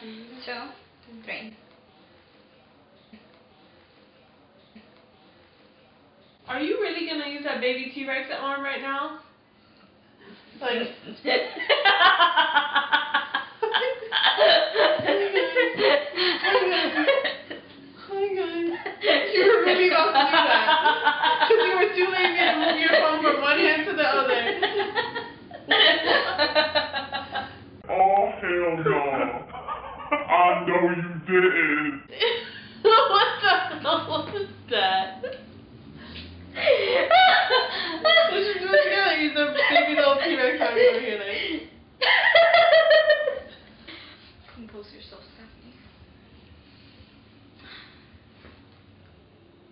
2, 3. Are you really gonna use that baby T-Rex arm right now? Like. Hi guys. You were really about to do that. Because you were too lazy to move your phone from one hand to the other. Oh, hell no. I know you didn't. What the hell was that? Let's just do it together. Use the baby little T-Rex arm over here, like. Compose yourself, Stephanie.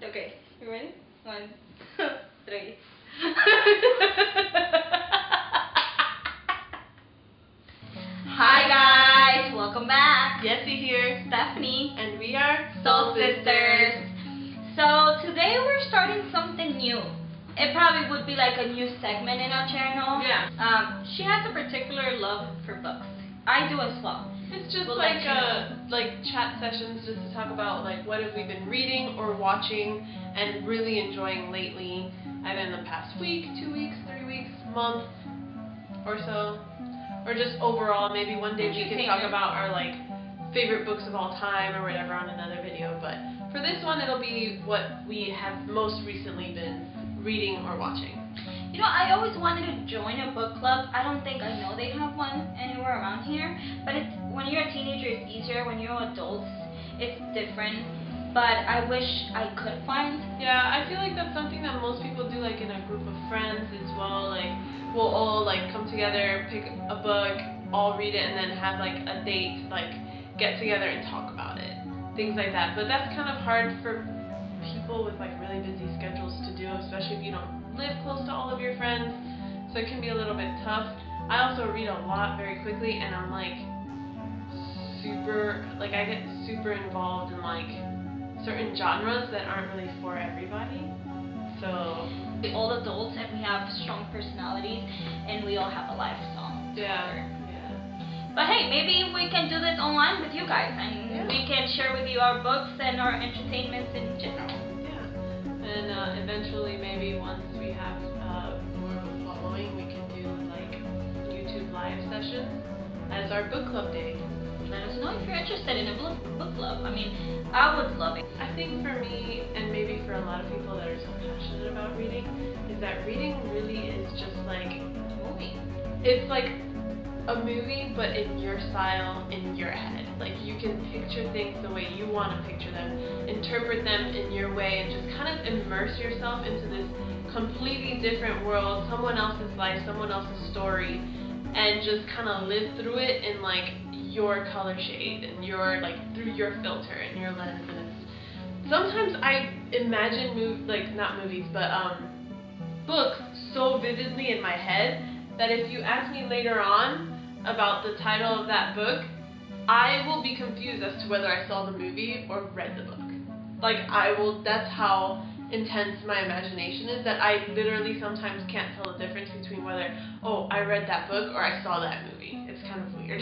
Okay, you ready? 1, 2, 3. Hi guys, welcome back. Jessie here. Stephanie. And we are Soul Sisters. So today we're starting something new. It probably would be like a new segment in our channel. Yeah. She has a particular love for books. I do as well. It's just We'll like let you know. like chat sessions just to talk about like what have we been reading or watching and really enjoying lately, either in the past week, 2 weeks, 3 weeks, month or so, or just overall. Maybe one day we can talk about our like favorite books of all time or whatever on another video. But for this one, it'll be what we have most recently been reading or watching. You know, I always wanted to join a book club. I don't think I know they have one anywhere around here. But it's, when you're a teenager, it's easier. When you're adults, it's different. But I wish I could find. Yeah, I feel like that's something that most people do, like in a group of friends as well. Like we'll all like come together, pick a book, all read it, and then have like a date, like get together and talk about it, things like that. But that's kind of hard for people with like really busy schedules to do, especially if you don't live close to all of your friends, so it can be a little bit tough. I also read a lot very quickly, and I'm like I get super involved in like certain genres that aren't really for everybody. So We're all adults and we have strong personalities and we all have a life, so yeah. But hey, maybe we can do this online with you guys and we can share with you our books and our entertainments in general. And eventually, maybe once we have more of a following, we can do like YouTube live sessions as our book club day. Let us know if you're interested in a book club. I mean, I would love it. I think for me, and maybe for a lot of people that are so passionate about reading, is that reading really is just like a movie. It's like a movie, but in your style, in your head. Like you can picture things the way you want to picture them, interpret them in your way, and just kind of immerse yourself into this completely different world, someone else's life, someone else's story, and just kind of live through it in like your color shade and your like through your filter and your lenses. Sometimes I imagine books so vividly in my head that if you ask me later on about the title of that book, I will be confused as to whether I saw the movie or read the book. Like that's how intense my imagination is, that I literally sometimes can't tell the difference between whether, oh, I read that book or I saw that movie. It's kind of weird.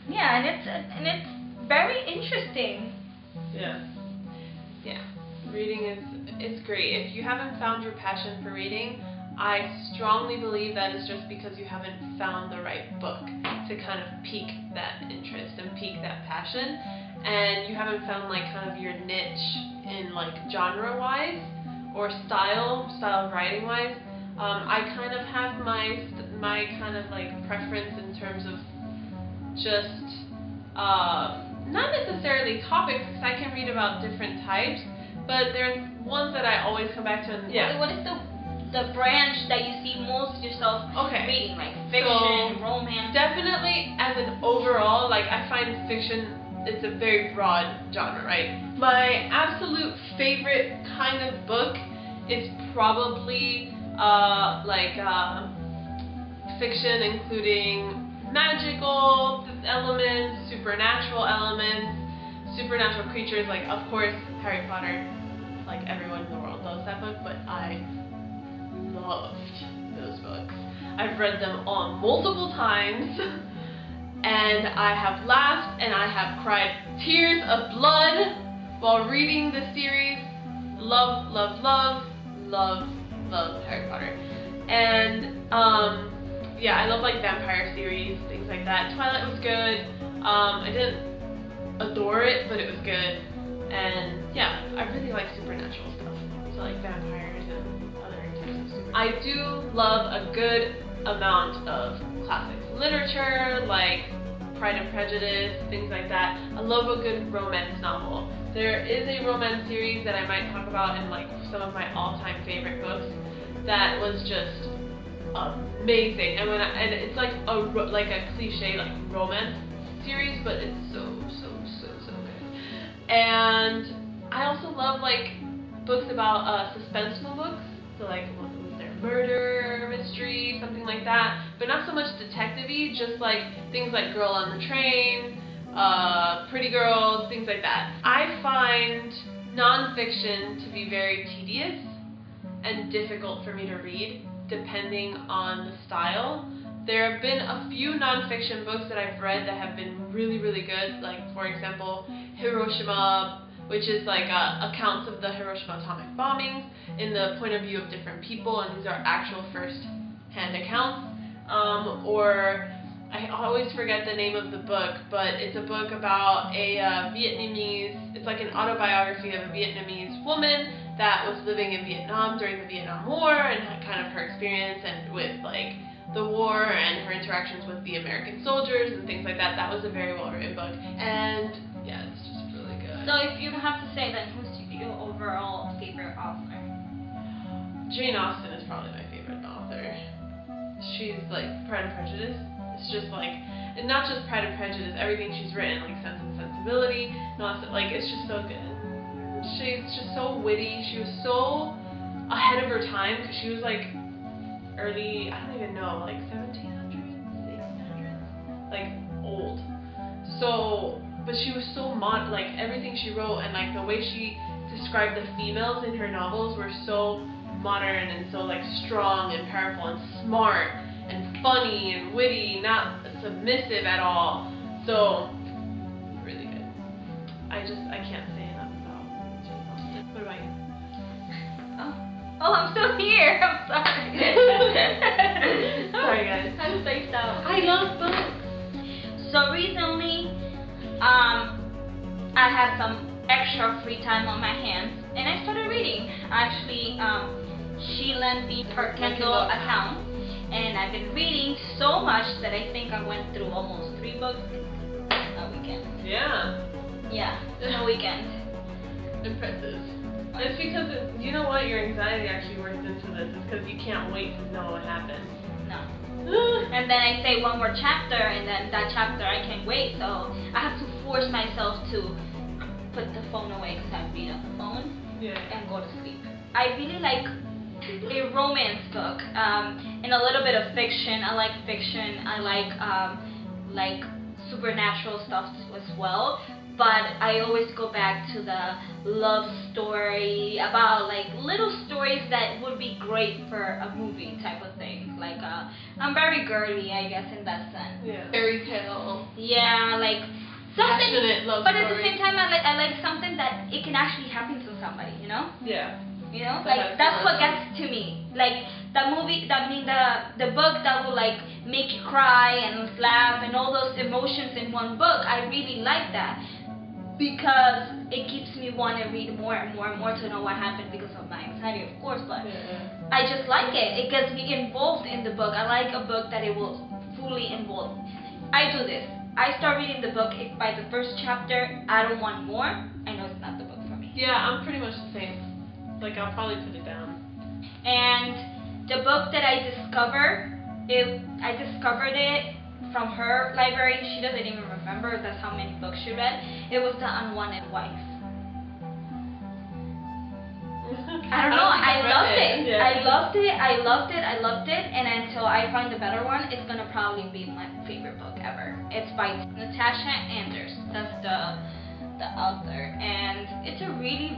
Yeah, and it's very interesting. Yeah. Reading it's great. If you haven't found your passion for reading, I strongly believe that is just because you haven't found the right book to kind of pique that interest and pique that passion, and you haven't found like kind of your niche in like genre-wise or style of writing-wise. I kind of have my kind of like preference in terms of just not necessarily topics, because I can read about different types, but there's ones that I always come back to. And What is the branch that you see most yourself reading, like fiction, romance? Definitely, as an overall, like I find fiction, it's a very broad genre, right? My absolute favorite kind of book is probably fiction including magical elements, supernatural creatures, like of course Harry Potter, like everyone in the world loves that book, but I loved those books. I've read them on multiple times, and and I have laughed and I have cried tears of blood while reading the series. Love, love, love, love, love Harry Potter. And yeah, I love like vampire series, things like that. Twilight was good. I didn't adore it, but it was good. And yeah, I really like supernatural stuff. So like vampires and other types of super. I do love a good amount of classic literature, like Pride and Prejudice, things like that. I love a good romance novel. There is a romance series that I might talk about in like some of my all-time favorite books that was just amazing. And it's like a cliche like romance series, but it's so good. And I also love like books about suspenseful books, so like was there murder mystery, something like that, but not so much detective-y, just like things like Girl on the Train, Pretty Girls, things like that. I find nonfiction to be very tedious and difficult for me to read depending on the style. There have been a few nonfiction books that I've read that have been really good, like for example Hiroshima, which is like accounts of the Hiroshima atomic bombings in the point of view of different people, and these are actual first-hand accounts. Or I always forget the name of the book, but it's a book about a Vietnamese, it's like an autobiography of a Vietnamese woman that was living in Vietnam during the Vietnam War, and kind of her experience and with like the war and her interactions with the American soldiers and things like that. That was a very well-written book, and yeah, it's just really good. So if you have to say, then who's your overall favorite author? Jane Austen is probably my favorite author. She's like Pride and Prejudice. It's just like, and not just Pride and Prejudice, everything she's written, like Sense and Sensibility, and all that stuff, like it's just so good. She's just so witty. She was so ahead of her time because she was like early, I don't even know, like 1700s, 1800s, like old. So, but she was so like everything she wrote and like the way she described the females in her novels were so modern and so like strong and powerful and smart and funny and witty, not submissive at all. So, really good. I can't say enough about Jane Austen. What about you? Oh, I'm still here. I'm sorry. Sorry, guys. I'm spaced out. I love books. So recently, I had some extra free time on my hands, and I started reading. Actually, she lent me her Kindle account, and I've been reading so much that I think I went through almost 3 books in a weekend. Yeah. Yeah, in a weekend. Impressive. It's because, you know what, your anxiety actually works into this. It's because you can't wait to know what happens. No. And then I say one more chapter, and then that chapter I can't wait, so I have to force myself to put the phone away because I read on the phone and go to sleep. I really like a romance book and a little bit of fiction. I like fiction. I like supernatural stuff as well. But I always go back to the love story, about like little stories that would be great for a movie type of thing. Like I'm very girly, I guess, in that sense. Yeah. Fairy tale. Yeah, like something. Passionate love but story. at the same time, I like something that it can actually happen to somebody. You know? Yeah. You know, like that's what gets to me. Like the movie, the book that will like make you cry and laugh and all those emotions in one book. I really like that, because it keeps me want to read more and more and more to know what happened, because of my anxiety, of course, but I just like it. It gets me involved in the book. I like a book that it will fully involve. I do this. I start reading the book. If by the first chapter I don't want more, I know it's not the book for me. Yeah, I'm pretty much the same. Like, I'll probably put it down. And the book that I discovered it from her library. She doesn't even remember that's how many books she read. It was The Unwanted Wife. I don't know. I loved it. Yeah. I loved it. And until I find a better one, it's gonna probably be my favorite book ever. It's by Natasha Anders. That's the author, and it's a really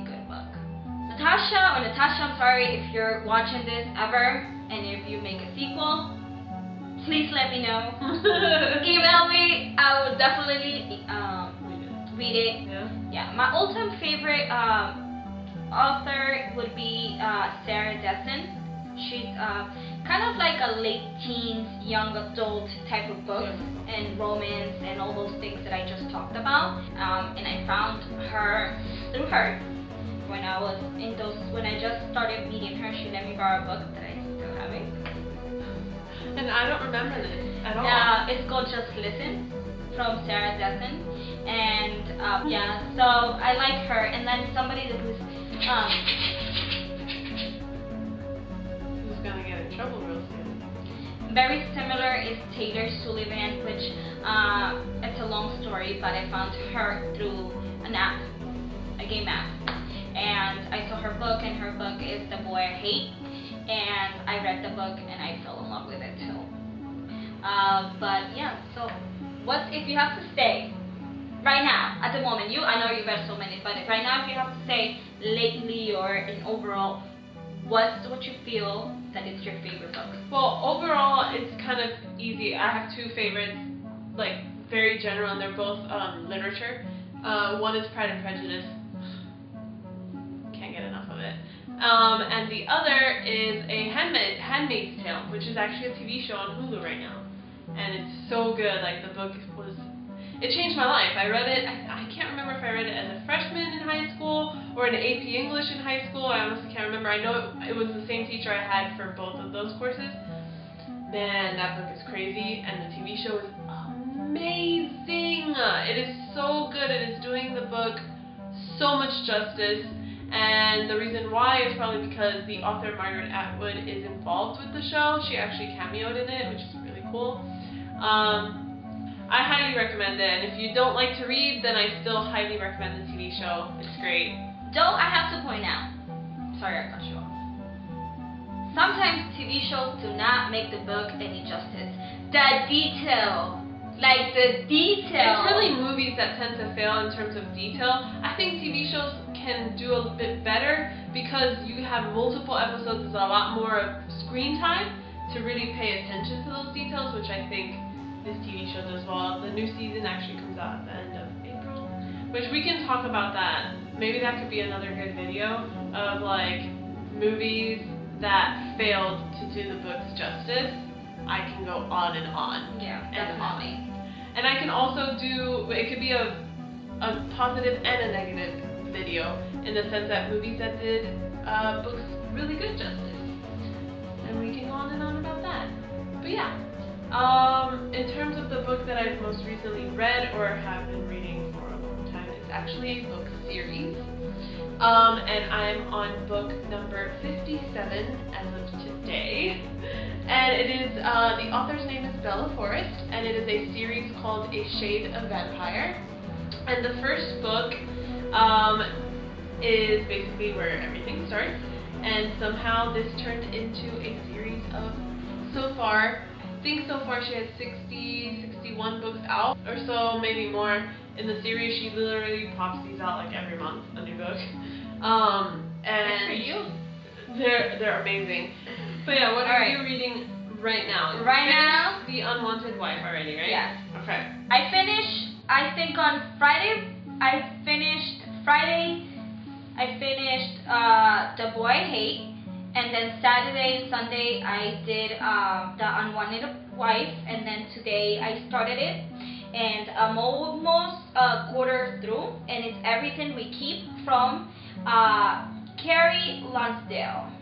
good book. Natasha, I'm sorry if you're watching this ever, and if you make a sequel, please let me know. Email me. I will definitely read it. Yeah. My all-time favorite author would be Sarah Dessen. She's kind of like a late teens, young adult type of book, and romance and all those things that I just talked about. And I found her through her. When I was in those, when I just started meeting her, she let me borrow a book that I still have it. And I don't remember this at all. It's called Just Listen from Sarah Dessen, and yeah, so I like her. And then somebody who's gonna get in trouble real soon. very similar is Taylor Sullivan, which it's a long story, but I found her through an app, a game app. And I saw her book, and her book is The Boy I Hate, and I read the book and I fell in love with it too. But yeah, so what if you have to say right now, at the moment, I know you read so many, but right now if you have to say lately or in overall, what you feel that is your favorite book? Well, overall it's kind of easy. I have two favorites, like very general, and they're both literature. One is Pride and Prejudice. Can't get enough of it. And the other is a Handmaid's Tale, which is actually a TV show on Hulu right now. And it's so good. Like, the book it changed my life. I read it, I can't remember if I read it as a freshman in high school or in AP English in high school. I honestly can't remember. I know it was the same teacher I had for both of those courses. Man, that book is crazy, and the TV show is amazing. It is so good. It is doing the book so much justice. And the reason why is probably because the author Margaret Atwood is involved with the show. She actually cameoed in it, which is really cool. I highly recommend it, and if you don't like to read, then I still highly recommend the TV show. It's great. Though I have to point out, sorry I cut you off, sometimes TV shows do not make the book any justice. The detail, like the detail. It's really movies that tend to fail in terms of detail. I think TV shows can do a bit better because you have multiple episodes, there's a lot more screen time to really pay attention to those details, which I think this TV show does well. The new season actually comes out at the end of April, which we can talk about that. Maybe that could be another good video of like movies that failed to do the book's justice. I can go on and on. Yeah, definitely. And I can also do, it could be a positive and a negative video in the sense that movies that did books really good justice. And we can go on and on about that. But yeah. In terms of the book that I've most recently read or have been reading for a long time, it's actually a book series. And I'm on book number 57 as of today. And it is, the author's name is Bella Forrest, and it is a series called A Shade of Vampire. And the first book is basically where everything starts. And somehow this turned into a series of, so far, I think so far she has 61 books out or so, maybe more. In the series, she literally pops these out like every month, a new book. And they're amazing. But yeah, what are you reading right now? Right now, The Unwanted Wife already, right? Yes. Okay. I think on Friday, I finished The Boy I Hate. And then Saturday and Sunday I did The Unwanted Wife, and then today I started it, and I'm almost a quarter through, and it's Everything We Keep from Carrie Lonsdale.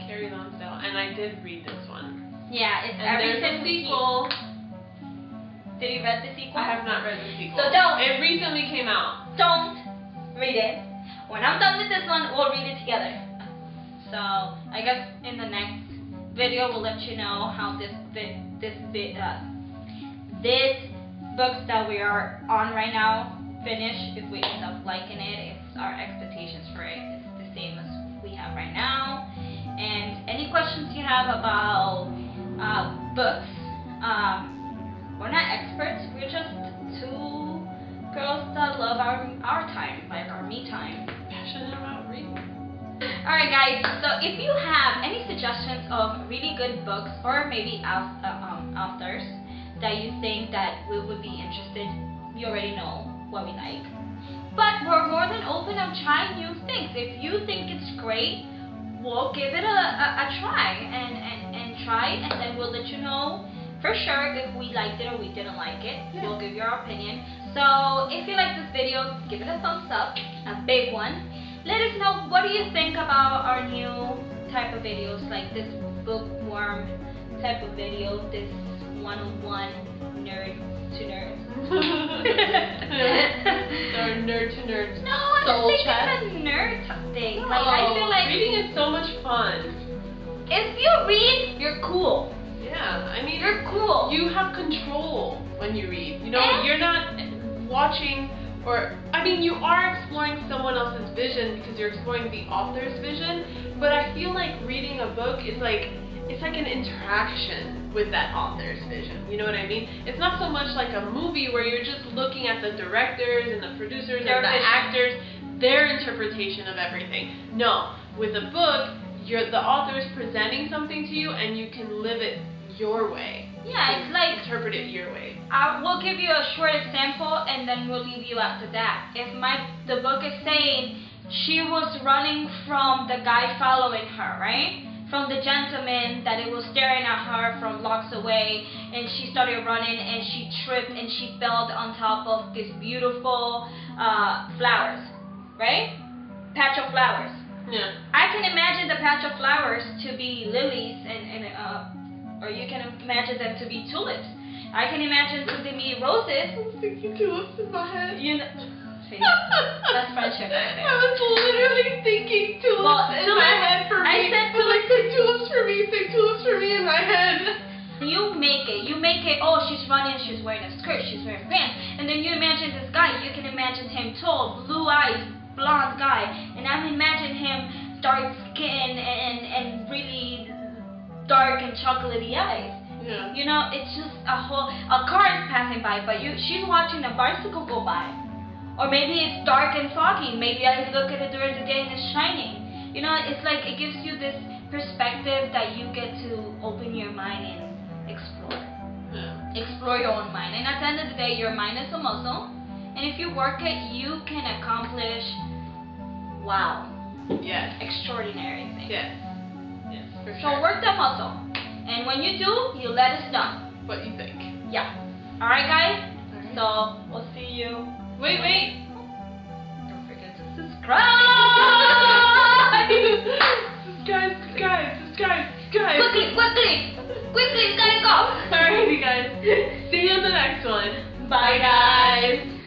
Carrie Lonsdale, and I did read this one. Yeah, it's and Everything there's a We sequel. Keep. Did you read the sequel? I have not read the sequel. So don't. It recently came out. Don't read it. When I'm done with this one, we'll read it together. So I guess in the next video we'll let you know how this books that we are on right now finish, if we end up liking it, if our expectations for it is the same as we have right now. And any questions you have about books, we're not experts, we're just two girls that love our time, like our me time. Passionate about reading. Alright guys, so if you have any suggestions of really good books, or maybe authors that you think that we would be interested. You already know what we like. But we're more than open of trying new things. If you think it's great, we'll give it a try and try, and then we'll let you know for sure if we liked it or we didn't like it. Yeah. We'll give you our opinion. So if you like this video, give it a thumbs up, a big one. Let us know what do you think about our new type of videos, like this bookworm type of video, this one-on-one nerd to nerd. Or nerd to nerd. No, I soul just think chat. it's a nerd thing. No, Like I feel like reading is so much fun. if you read, you're cool. Yeah, I mean, You're cool. you have control when you read. You know, And- you're not watching, or I mean, you are exploring someone else's vision because you're exploring the author's vision. But I feel like reading a book is like, it's like an interaction with that author's vision. You know what I mean? It's not so much like a movie where you're just looking at the directors and the producers Their and the vision. actors, their interpretation of everything. No, with a book, the author is presenting something to you, and you can live it your way. Yeah, it's like Interpret it your way. we'll give you a short example and then we'll leave you after that. If the book is saying she was running from the guy following her, right? From the gentleman that it was staring at her from blocks away, and she started running and she tripped and she fell on top of this beautiful flowers, right? Patch of flowers. Yeah. I can imagine the patch of flowers to be lilies or you can imagine them to be tulips. I can imagine to be roses. I was thinking tulips in my head. You know, see, that's friendship right there. I was literally thinking tulips Well, in tulips- my head for I me. said was like, say tulips for me, say tulips for me in my head. You make it, oh, she's running, she's wearing a skirt, she's wearing pants. And then you imagine this guy, you can imagine him tall, blue eyes, blonde guy. And I imagine him dark skin and really dark and chocolatey eyes. Yeah. You know, it's just a car is passing by, but she's watching a bicycle go by. Or maybe it's dark and foggy. Maybe I look at it during the day and it's shining. You know, it's like it gives you this perspective that you get to open your mind and explore. Yeah. Explore your own mind. And at the end of the day, your mind is a muscle. And if you work it, you can accomplish, wow, Yes. extraordinary things. Yes. Yes, for So sure. work that muscle. And when you do, you let us know. What you think? Yeah. Alright guys? Alright. So we'll see you. Wait. Don't forget to subscribe! Subscribe. Quickly, we gotta go! Alrighty guys. See you in the next one. Bye guys!